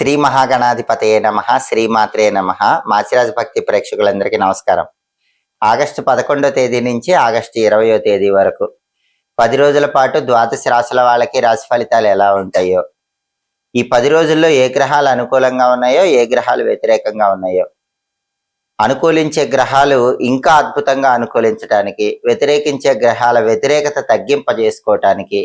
శ్రీ మహాగణాధిపతయే నమః, శ్రీమాత్రే నమః. మాచిరాజు భక్తి ప్రేక్షకులందరికీ నమస్కారం. ఆగస్టు 11వ తేదీ నుంచి ఆగస్టు 20వ తేదీ వరకు 10 రోజుల పాటు ద్వాదశ రాశుల వాళ్ళకి రాశి ఫలితాలు ఎలా ఉంటాయో, ఈ 10 రోజుల్లో ఏ గ్రహాలు అనుకూలంగా ఉన్నాయో, ఏ గ్రహాలు వ్యతిరేకంగా ఉన్నాయో, అనుకూలించే గ్రహాలు ఇంకా అద్భుతంగా అనుకూలించడానికి, వ్యతిరేకించే గ్రహాల వ్యతిరేకత తగ్గింపజేసుకోవటానికి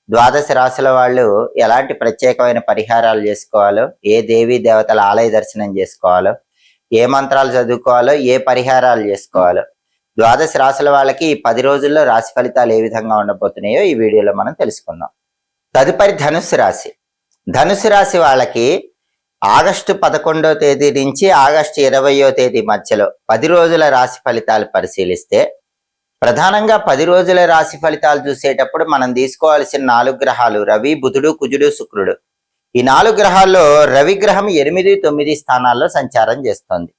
ద్వాదశ రాశుల వాళ్ళు ఎలాంటి ప్రత్యేకమైన పరిహారాలు చేసుకోవాలో, ఏ దేవీ దేవతల ఆలయ దర్శనం చేసుకోవాలో, ఏ మంత్రాలు చదువుకోవాలో, ఏ పరిహారాలు చేసుకోవాలో, ద్వాదశ రాశుల వాళ్ళకి ఈ 10 రోజుల్లో రాశి ఫలితాలు ఏ విధంగా ఉండబోతున్నాయో ఈ వీడియోలో మనం తెలుసుకుందాం. తదుపరి ధనుస్సు రాశి. ధనుస్సు రాశి వాళ్ళకి ఆగస్టు 11వ తేదీ నుంచి ఆగస్టు 20వ తేదీ మధ్యలో 10 రోజుల రాశి ఫలితాలు పరిశీలిస్తే, ప్రధానంగా 10 రోజుల రాశి ఫలితాలు చూసేటప్పుడు మనం తీసుకోవాల్సిన 4 గ్రహాలు రవి, బుధుడు, కుజుడు, శుక్రుడు. ఈ 4 గ్రహాల్లో రవి గ్రహం 8, 9 స్థానాల్లో సంచారం చేస్తోంది.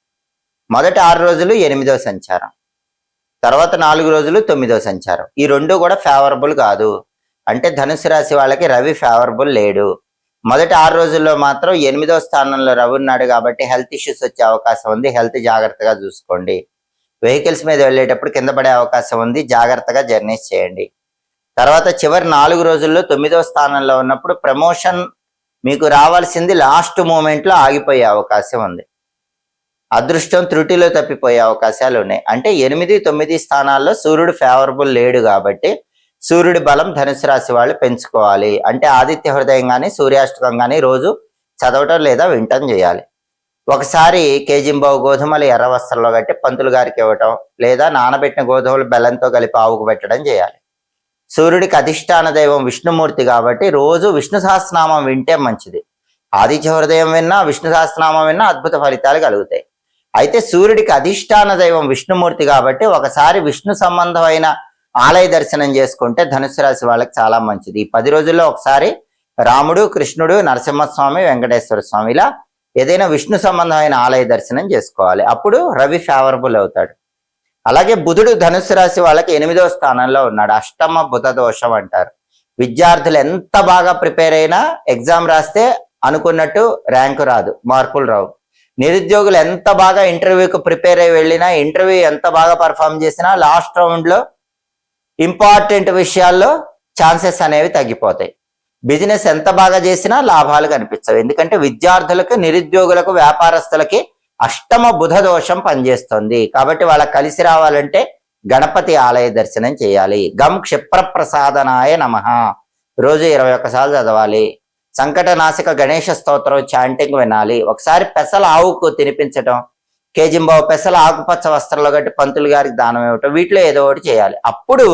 మొదటి 6 రోజులు 8వ సంచారం, తర్వాత 4 రోజులు 9వ సంచారం. ఈ రెండు కూడా ఫేవరబుల్ కాదు. అంటే ధనుసు రాశి వాళ్ళకి రవి ఫేవరబుల్ లేడు. మొదటి 6 రోజుల్లో మాత్రం 8వ స్థానంలో రవి ఉన్నాడు కాబట్టి హెల్త్ ఇష్యూస్ వచ్చే అవకాశం ఉంది. హెల్త్ జాగ్రత్తగా చూసుకోండి. వెహికల్స్ మీద వెళ్ళేటప్పుడు కింద పడే అవకాశం ఉంది. జాగ్రత్తగా జర్నీస్ చేయండి. తర్వాత చివరి 4 రోజుల్లో 9వ స్థానంలో ఉన్నప్పుడు ప్రమోషన్ మీకు రావాల్సింది లాస్ట్ మూమెంట్లో ఆగిపోయే అవకాశం ఉంది. అదృష్టం త్రుటిలో తప్పిపోయే అవకాశాలు ఉన్నాయి. అంటే 8, 9 స్థానాల్లో సూర్యుడు ఫేవరబుల్ లేడు కాబట్టి సూర్యుడి బలం ధనుసు రాశి వాళ్ళు పెంచుకోవాలి. అంటే ఆదిత్య హృదయం కానీ సూర్యాష్టకం కానీ రోజు చదవటం లేదా వింటం చేయాలి. ఒకసారి కేజింబావు గోధుమలు ఎర్ర వస్త్రంలో కట్టి పంతులు గారికి ఇవ్వటం, లేదా నానబెట్టిన గోధుమలు బెల్లంతో కలిపి ఆవుకు పెట్టడం చేయాలి. సూర్యుడికి అధిష్టాన దైవం విష్ణుమూర్తి కాబట్టి రోజు విష్ణు సహస్రనామం వింటే మంచిది. ఆదిత్య హృదయం విన్నా, విష్ణు సహస్రనామం విన్నా అద్భుత ఫలితాలు కలుగుతాయి. అయితే సూర్యుడికి అధిష్టాన దైవం విష్ణుమూర్తి కాబట్టి ఒకసారి విష్ణు సంబంధమైన ఆలయ దర్శనం చేసుకుంటే ధనుసు రాశి వాళ్ళకి చాలా మంచిది. ఈ 10 రోజుల్లో ఒకసారి రాముడు, కృష్ణుడు, నరసింహస్వామి, వెంకటేశ్వర స్వామి ఇలా ఏదైనా విష్ణు సంబంధమైన ఆలయ దర్శనం చేసుకోవాలి. అప్పుడు రవి ఫేవరబుల్ అవుతాడు. అలాగే బుధుడు ధనుసు రాశి వాళ్ళకి 8వ స్థానంలో ఉన్నాడు. అష్టమ బుధ దోషం అంటారు. విద్యార్థులు ఎంత బాగా ప్రిపేర్ అయినా ఎగ్జామ్ రాస్తే అనుకున్నట్టు ర్యాంకు రాదు, మార్కులు రావు. నిరుద్యోగులు ఎంత బాగా ఇంటర్వ్యూకి ప్రిపేర్ అయి వెళ్ళినా, ఇంటర్వ్యూ ఎంత బాగా పర్ఫామ్ చేసినా లాస్ట్ రౌండ్లో ఇంపార్టెంట్ విషయాల్లో ఛాన్సెస్ అనేవి తగ్గిపోతాయి. బిజినెస్ ఎంత బాగా చేసినా లాభాలు కనిపించవు. ఎందుకంటే విద్యార్థులకు, నిరుద్యోగులకు, వ్యాపారస్తులకి అష్టమ బుధ దోషం పనిచేస్తుంది. కాబట్టి వాళ్ళకి కలిసి రావాలంటే గణపతి ఆలయ దర్శనం చేయాలి. గం క్షిప్రప్రసాదనాయ నమః రోజు 21 సార్లు చదవాలి. సంకటనాశక గణేష స్తోత్రం చాంటింగ్ వినాలి. ఒకసారి పెసల ఆవుకు తినిపించడం, కేజింబావు పెసల ఆకుపచ్చ వస్త్రంలో కట్టి పంతులు గారికి దానం ఇవ్వటం, వీటిలో ఏదో ఒకటి చేయాలి. అప్పుడు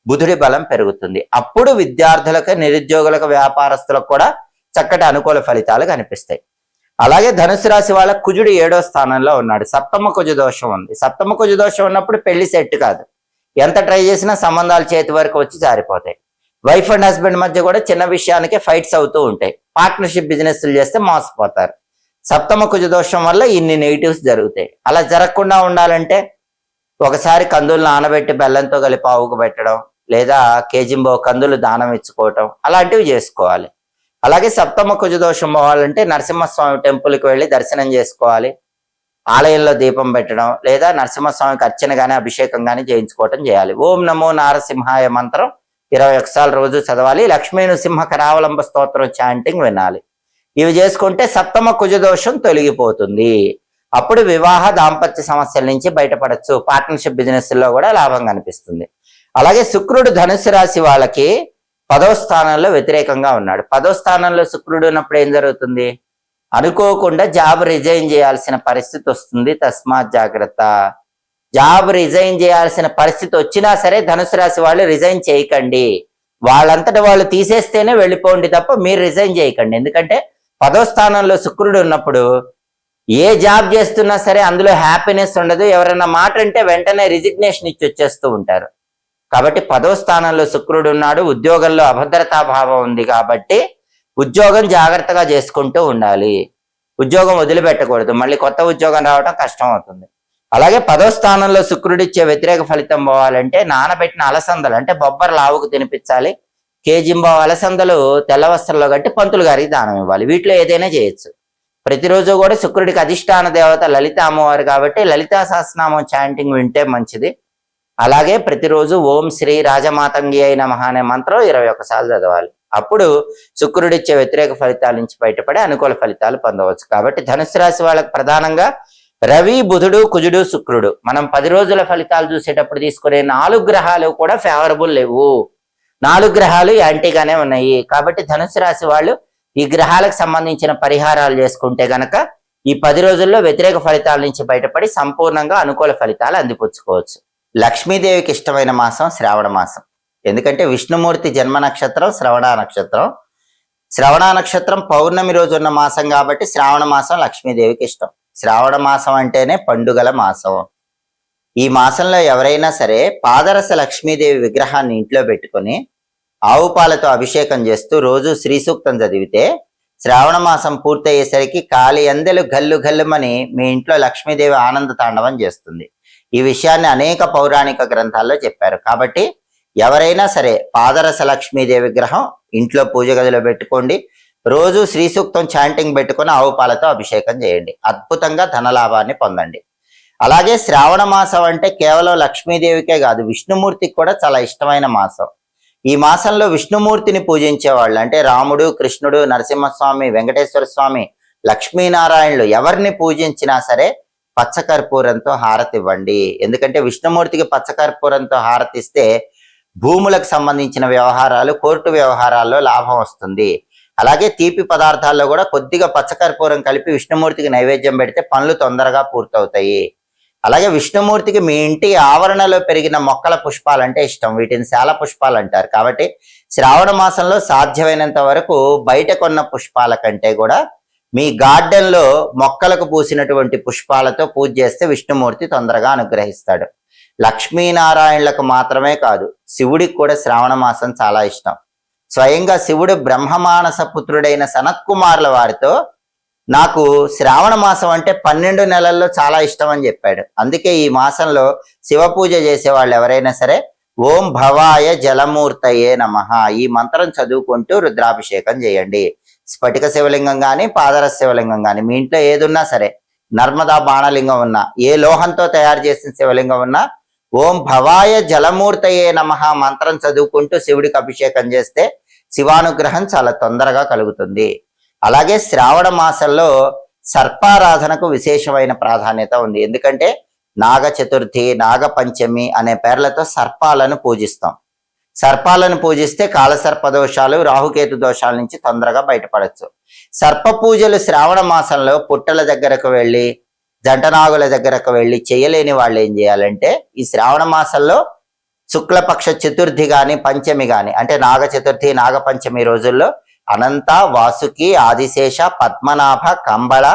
బుధుడి బలం పెరుగుతుంది. అప్పుడు విద్యార్థులకు, నిరుద్యోగులకు, వ్యాపారస్తులకు కూడా చక్కటి అనుకూల ఫలితాలు కనిపిస్తాయి. అలాగే ధనుసు రాశి వాళ్ళ కుజుడు 7వ స్థానంలో ఉన్నాడు. సప్తమ కుజ దోషం ఉంది. సప్తమ కుజ దోషం ఉన్నప్పుడు పెళ్లి సెట్ కాదు. ఎంత ట్రై చేసినా సంబంధాలు చేతి వరకు వచ్చి జారిపోతాయి. వైఫ్ అండ్ హస్బెండ్ మధ్య కూడా చిన్న విషయానికే ఫైట్స్ అవుతూ ఉంటాయి. పార్ట్నర్షిప్ బిజినెస్లు చేస్తే మోసపోతారు. సప్తమ కుజ దోషం వల్ల ఇన్ని నెగిటివ్స్ జరుగుతాయి. అలా జరగకుండా ఉండాలంటే ఒకసారి కందులు నానబెట్టి బెల్లంతో కలిపి ఆవుకు పెట్టడం, లేదా కేజింబో కందులు దానం ఇచ్చుకోవటం, అలాంటివి చేసుకోవాలి. అలాగే సప్తమ కుజ దోషం పోవాలంటే నరసింహస్వామి టెంపుల్కి వెళ్ళి దర్శనం చేసుకోవాలి. ఆలయంలో దీపం పెట్టడం, లేదా నరసింహస్వామికి అర్చన కానీ అభిషేకం కానీ చేయించుకోవటం చేయాలి. ఓం నమో నారసింహాయ మంత్రం 21 సార్లు రోజు చదవాలి. లక్ష్మీ నృసింహ కరావలంబ స్తోత్రం చాంటింగ్ వినాలి. ఇవి చేసుకుంటే సప్తమ కుజ దోషం తొలగిపోతుంది. అప్పుడు వివాహ, దాంపత్య సమస్యల నుంచి బయటపడచ్చు. పార్ట్నర్షిప్ బిజినెస్ లో కూడా లాభం కనిపిస్తుంది. అలాగే శుక్రుడు ధనుసు రాశి వాళ్ళకి 10వ స్థానంలో వ్యతిరేకంగా ఉన్నాడు. 10వ స్థానంలో శుక్రుడు ఉన్నప్పుడు ఏం జరుగుతుంది? అనుకోకుండా జాబ్ రిజైన్ చేయాల్సిన పరిస్థితి వస్తుంది. తస్మాత్ జాగ్రత్త. జాబ్ రిజైన్ చేయాల్సిన పరిస్థితి వచ్చినా సరే ధనుసు రాశి వాళ్ళు రిజైన్ చేయకండి. వాళ్ళంతటా వాళ్ళు తీసేస్తేనే వెళ్ళిపోండి తప్ప మీరు రిజైన్ చేయకండి. ఎందుకంటే 10వ స్థానంలో శుక్రుడు ఉన్నప్పుడు ఏ జాబ్ చేస్తున్నా సరే అందులో హ్యాపీనెస్ ఉండదు. ఎవరైనా మాట అంటే వెంటనే రిజిగ్నేషన్ ఇచ్చి వచ్చేస్తూ ఉంటారు. కాబట్టి 10వ స్థానంలో శుక్రుడు ఉన్నాడు. ఉద్యోగంలో అభద్రతా భావం ఉంది కాబట్టి ఉద్యోగం జాగ్రత్తగా చేసుకుంటూ ఉండాలి. ఉద్యోగం వదిలిపెట్టకూడదు. మళ్ళీ కొత్త ఉద్యోగం రావడం కష్టం అవుతుంది. అలాగే 10వ స్థానంలో శుక్రుడు ఇచ్చే వ్యతిరేక ఫలితం పోవాలంటే నానబెట్టిన అలసందలు అంటే బొబ్బర్లు ఆవుకు తినిపించాలి. కేజింబావు అలసందలు తెల్ల వస్త్రంలో కట్టి పంతులు గారికి దానం ఇవ్వాలి. వీటిలో ఏదైనా చేయొచ్చు. ప్రతిరోజు కూడా శుక్రుడికి అధిష్టాన దేవత లలిత అమ్మవారు కాబట్టి లలితా సహస్రనామం చాంటింగ్ వింటే మంచిది. అలాగే ప్రతిరోజు ఓం శ్రీ రాజమాతంగి అయిన నమః అనే మంత్రం 21 సార్లు చదవాలి. అప్పుడు శుక్రుడిచ్చే వ్యతిరేక ఫలితాల నుంచి బయటపడి అనుకూల ఫలితాలు పొందవచ్చు. కాబట్టి ధనుసు రాశి వాళ్ళకి ప్రధానంగా రవి, బుధుడు, కుజుడు, శుక్రుడు మనం 10 రోజుల ఫలితాలు చూసేటప్పుడు తీసుకునే 4 గ్రహాలు కూడా ఫేవరబుల్ లేవు. 4 గ్రహాలు యాంటీగానే ఉన్నాయి. కాబట్టి ధనుసు రాశి వాళ్ళు ఈ గ్రహాలకు సంబంధించిన పరిహారాలు చేసుకుంటే గనక ఈ 10 రోజుల్లో వ్యతిరేక ఫలితాల నుంచి బయటపడి సంపూర్ణంగా అనుకూల ఫలితాలు అందిపుచ్చుకోవచ్చు. లక్ష్మీదేవికి ఇష్టమైన మాసం శ్రావణ మాసం. ఎందుకంటే విష్ణుమూర్తి జన్మ నక్షత్రం శ్రవణ నక్షత్రం. శ్రవణ నక్షత్రం పౌర్ణమి రోజు ఉన్న మాసం కాబట్టి శ్రావణ మాసం లక్ష్మీదేవికి ఇష్టం. శ్రావణ మాసం అంటేనే పండుగల మాసం. ఈ మాసంలో ఎవరైనా సరే పాదరస లక్ష్మీదేవి విగ్రహాన్ని ఇంట్లో పెట్టుకొని ఆవు పాలతో అభిషేకం చేస్తూ రోజు శ్రీ సూక్తం చదివితే శ్రావణ మాసం పూర్తయ్యేసరికి కాలి అందెలు గల్లు గల్లుమని మీ ఇంట్లో లక్ష్మీదేవి ఆనంద తాండవం చేస్తుంది. ఈ విషయాన్ని అనేక పౌరాణిక గ్రంథాల్లో చెప్పారు. కాబట్టి ఎవరైనా సరే పాదరస లక్ష్మీదేవి విగ్రహం ఇంట్లో పూజ గదిలో పెట్టుకోండి. రోజు శ్రీ సూక్తం చాంటింగ్ పెట్టుకుని ఆవు పాలతో అభిషేకం చేయండి. అద్భుతంగా ధనలాభాన్ని పొందండి. అలాగే శ్రావణ మాసం అంటే కేవలం లక్ష్మీదేవికే కాదు, విష్ణుమూర్తికి కూడా చాలా ఇష్టమైన మాసం. ఈ మాసంలో విష్ణుమూర్తిని పూజించే వాళ్ళు అంటే రాముడు, కృష్ణుడు, నరసింహస్వామి, వెంకటేశ్వర స్వామి, లక్ష్మీనారాయణులు ఎవరిని పూజించినా సరే పచ్చకర్పూరంతో హారతి ఇవ్వండి. ఎందుకంటే విష్ణుమూర్తికి పచ్చకర్పూరంతో హారతిస్తే భూములకు సంబంధించిన వ్యవహారాలు, కోర్టు వ్యవహారాల్లో లాభం వస్తుంది. అలాగే తీపి పదార్థాల్లో కూడా కొద్దిగా పచ్చకర్పూరం కలిపి విష్ణుమూర్తికి నైవేద్యం పెడితే పనులు తొందరగా పూర్తవుతాయి. అలాగే విష్ణుమూర్తికి మీ ఇంటి ఆవరణలో పెరిగిన మొక్కల పుష్పాలంటే ఇష్టం. వీటిని శాల పుష్పాలు అంటారు. కాబట్టి శ్రావణ మాసంలో సాధ్యమైనంత వరకు బయట కొన్న పుష్పాల కంటే కూడా మీ గార్డెన్ లో మొక్కలకు పూసినటువంటి పుష్పాలతో పూజ చేస్తే విష్ణుమూర్తి తొందరగా అనుగ్రహిస్తాడు. లక్ష్మీనారాయణులకు మాత్రమే కాదు, శివుడికి కూడా శ్రావణ మాసం చాలా ఇష్టం. స్వయంగా శివుడు బ్రహ్మమానస పుత్రుడైన సనత్కుమారుల వారితో నాకు శ్రావణ మాసం అంటే 12 నెలల్లో చాలా ఇష్టం అని చెప్పాడు. అందుకే ఈ మాసంలో శివ పూజ చేసే వాళ్ళు ఎవరైనా సరే ఓం భవాయ జలమూర్తయే నమః ఈ మంత్రం చదువుకుంటూ రుద్రాభిషేకం చేయండి. స్ఫటిక శివలింగం కానీ పాదరస శివలింగం కానీ మీ ఇంట్లో ఏదున్నా సరే, నర్మదా బాణలింగం ఉన్నా, ఏ లోహంతో తయారు చేసిన శివలింగం ఉన్నా ఓం భవాయ జలమూర్తయే నమః మంత్రం చదువుకుంటూ శివుడికి అభిషేకం చేస్తే శివానుగ్రహం చాలా తొందరగా కలుగుతుంది. అలాగే శ్రావణ మాసంలో సర్పారాధనకు విశేషమైన ప్రాధాన్యత ఉంది. ఎందుకంటే నాగ చతుర్థి, నాగ పంచమి అనే పేర్లతో సర్పాలను పూజిస్తాం. సర్పాలను పూజిస్తే కాలసర్ప దోషాలు, రాహుకేతు దోషాల నుంచి తొందరగా బయటపడచ్చు. సర్ప పూజలు శ్రావణ మాసంలో పుట్టల దగ్గరకు వెళ్ళి, జంటనాగుల దగ్గరకు వెళ్ళి చేయలేని వాళ్ళు ఏం చేయాలంటే ఈ శ్రావణ మాసంలో శుక్లపక్ష చతుర్థి గాని పంచమి గాని అంటే నాగ చతుర్థి, నాగ పంచమి రోజుల్లో అనంత, వాసుకి, ఆదిశేష, పద్మనాభ, కంబళ,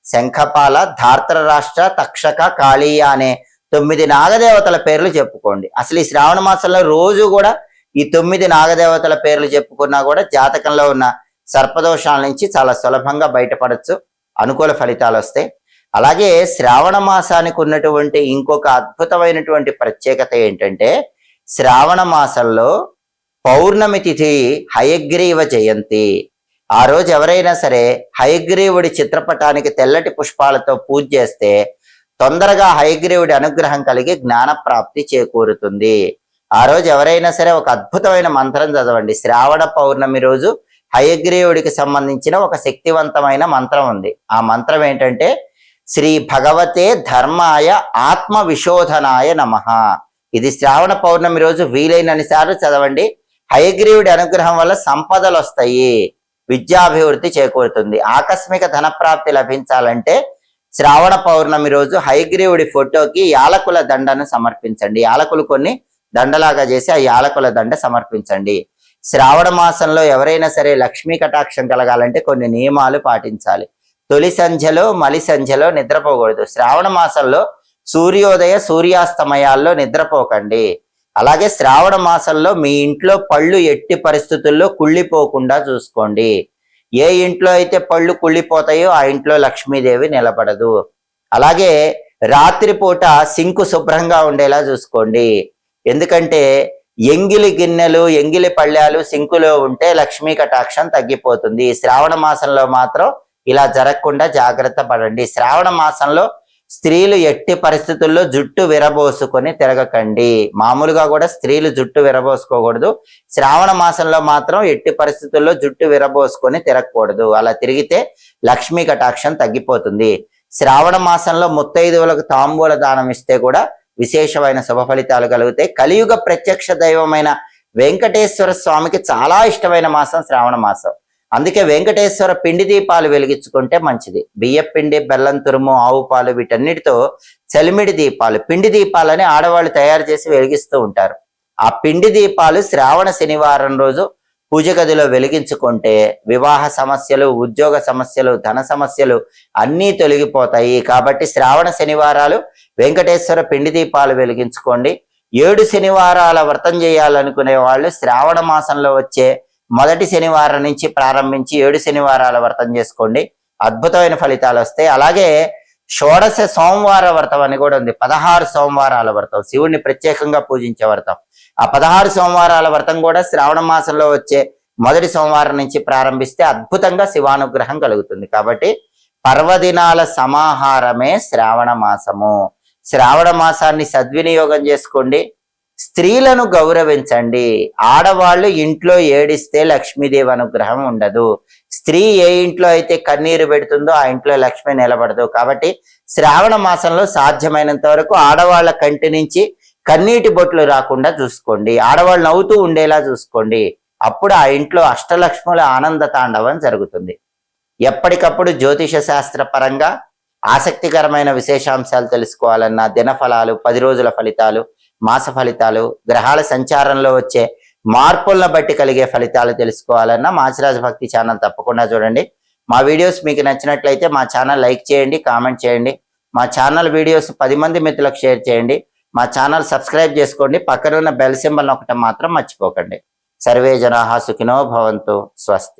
శంఖపాల, ధార్తరాష్ట్ర, తక్షక, కాళీయ అనే 9 నాగదేవతల పేర్లు చెప్పుకోండి. అసలు ఈ శ్రావణ మాసంలో రోజు కూడా ఈ 9 నాగదేవతల పేర్లు చెప్పుకున్నా కూడా జాతకంలో ఉన్న సర్పదోషాల నుంచి చాలా సులభంగా బయటపడచ్చు, అనుకూల ఫలితాలు వస్తాయి. అలాగే శ్రావణ మాసానికి ఉన్నటువంటి ఇంకొక అద్భుతమైనటువంటి ప్రత్యేకత ఏంటంటే శ్రావణ మాసంలో పౌర్ణమి తిథి హయగ్రీవ జయంతి. ఆ రోజు ఎవరైనా సరే హయగ్రీవుడి చిత్రపటానికి తెల్లటి పుష్పాలతో పూజ చేస్తే తొందరగా హయగ్రీవుడి అనుగ్రహం కలిగి జ్ఞాన ప్రాప్తి చేకూరుతుంది. ఆ రోజు ఎవరైనా సరే ఒక అద్భుతమైన మంత్రం చదవండి. శ్రావణ పౌర్ణమి రోజు హయగ్రీవుడికి సంబంధించిన ఒక శక్తివంతమైన మంత్రం ఉంది. ఆ మంత్రం ఏంటంటే శ్రీ భగవతే ధర్మాయ ఆత్మ విశోధనాయ నమః. ఇది శ్రావణ పౌర్ణమి రోజు వీలైనన్ని సార్లు చదవండి. హయగ్రీవుడి అనుగ్రహం వల్ల సంపదలు వస్తాయి, విద్యాభివృద్ధి చేకూరుతుంది. ఆకస్మిక ధనప్రాప్తి లభించాలంటే శ్రావణ పౌర్ణమి రోజు హయగ్రీవుడి ఫోటోకి యాలకుల దండను సమర్పించండి. యాలకులు కొన్ని దండలాగా చేసి ఆ యాలకుల దండ సమర్పించండి. శ్రావణ మాసంలో ఎవరైనా సరే లక్ష్మీ కటాక్షం కలగాలంటే కొన్ని నియమాలు పాటించాలి. తొలి సంధ్యలో, మలి సంధ్యలో నిద్రపోకూడదు. శ్రావణ మాసంలో సూర్యోదయ సూర్యాస్తమయాల్లో నిద్రపోకండి. అలాగే శ్రావణ మాసంలో మీ ఇంట్లో పళ్ళు ఎట్టి పరిస్థితుల్లో కుళ్ళిపోకుండా చూసుకోండి. ఏ ఇంట్లో అయితే పళ్ళు కుళ్ళిపోతాయో ఆ ఇంట్లో లక్ష్మీదేవి నిలబడదు. అలాగే రాత్రిపూట సింకు శుభ్రంగా ఉండేలా చూసుకోండి. ఎందుకంటే ఎంగిలి గిన్నెలు, ఎంగిలి పళ్ళాలు సింకులో ఉంటే లక్ష్మీ కటాక్షం తగ్గిపోతుంది. శ్రావణ మాసంలో మాత్రం ఇలా జరగకుండా జాగ్రత్త పడండి. శ్రావణ మాసంలో స్త్రీలు ఎట్టి పరిస్థితుల్లో జుట్టు విరబోసుకొని తిరగకండి. మామూలుగా కూడా స్త్రీలు జుట్టు విరబోసుకోకూడదు. శ్రావణ మాసంలో మాత్రం ఎట్టి పరిస్థితుల్లో జుట్టు విరబోసుకొని తిరగకూడదు. అలా తిరిగితే లక్ష్మీ కటాక్షం తగ్గిపోతుంది. శ్రావణ మాసంలో ముత్తైదువులకు తాంబూల దానం ఇస్తే కూడా విశేషమైన శుభ ఫలితాలు కలుగుతాయి. కలియుగ ప్రత్యక్ష దైవమైన వెంకటేశ్వర స్వామికి చాలా ఇష్టమైన మాసం శ్రావణ మాసం. అందుకే వెంకటేశ్వర పిండి దీపాలు వెలిగించుకుంటే మంచిది. బియ్యం పిండి, బెల్లం తురుము, ఆవు పాలు వీటన్నిటితో చలిమిడి దీపాలు, పిండి దీపాలని ఆడవాళ్ళు తయారు చేసి వెలిగిస్తూ ఉంటారు. ఆ పిండి దీపాలు శ్రావణ శనివారం రోజు పూజ గదిలో వెలిగించుకుంటే వివాహ సమస్యలు, ఉద్యోగ సమస్యలు, ధన సమస్యలు అన్నీ తొలగిపోతాయి. కాబట్టి శ్రావణ శనివారాలు వెంకటేశ్వర పిండి దీపాలు వెలిగించుకోండి. 7 శనివారాల వ్రతం చేయాలనుకునే వాళ్ళు శ్రావణ మాసంలో వచ్చే మొదటి శనివారం నుంచి ప్రారంభించి 7 శనివారాల వ్రతం చేసుకోండి. అద్భుతమైన ఫలితాలు వస్తాయి. అలాగే షోడశ సోమవార వ్రతం అని కూడా ఉంది. 16 సోమవారాల వ్రతం, శివుణ్ణి ప్రత్యేకంగా పూజించే వ్రతం. ఆ 16 సోమవారాల వ్రతం కూడా శ్రావణ మాసంలో వచ్చే మొదటి సోమవారం నుంచి ప్రారంభిస్తే అద్భుతంగా శివానుగ్రహం కలుగుతుంది. కాబట్టి పర్వదినాల సమాహారమే శ్రావణ మాసము. శ్రావణ మాసాన్ని సద్వినియోగం చేసుకోండి. స్త్రీలను గౌరవించండి. ఆడవాళ్ళు ఇంట్లో ఏడిస్తే లక్ష్మీదేవి అనుగ్రహం ఉండదు. స్త్రీ ఏ ఇంట్లో అయితే కన్నీరు పెడుతుందో ఆ ఇంట్లో లక్ష్మి నిలబడదు. కాబట్టి శ్రావణ మాసంలో సాధ్యమైనంత వరకు ఆడవాళ్ళ కంటి నుంచి కన్నీటి బొట్లు రాకుండా చూసుకోండి. ఆడవాళ్ళు నవ్వుతూ ఉండేలా చూసుకోండి. అప్పుడు ఆ ఇంట్లో అష్టలక్ష్ముల ఆనంద తాండవం జరుగుతుంది. ఎప్పటికప్పుడు జ్యోతిష శాస్త్ర పరంగా ఆసక్తికరమైన విశేషాంశాలు తెలుసుకోవాలన్నా, దినఫలాలు, 10 రోజుల ఫలితాలు, మాస ఫలితాలు, గ్రహాల సంచారంలో వచ్చే మార్పులను బట్టి కలిగే ఫలితాలు తెలుసుకోవాలన్నా మాచిరాజు భక్తి ఛానల్ తప్పకుండా చూడండి. మా వీడియోస్ మీకు నచ్చినట్లయితే మా ఛానల్ లైక్ చేయండి, కామెంట్ చేయండి. మా ఛానల్ వీడియోస్ 10 మంది మిత్రులకు షేర్ చేయండి. మా ఛానల్ సబ్స్క్రైబ్ చేసుకోండి. పక్కన ఉన్న బెల్ సింబల్ నొక్కటం మాత్రం మర్చిపోకండి. సర్వే జనాః సుఖినో భవంతు. స్వస్తి.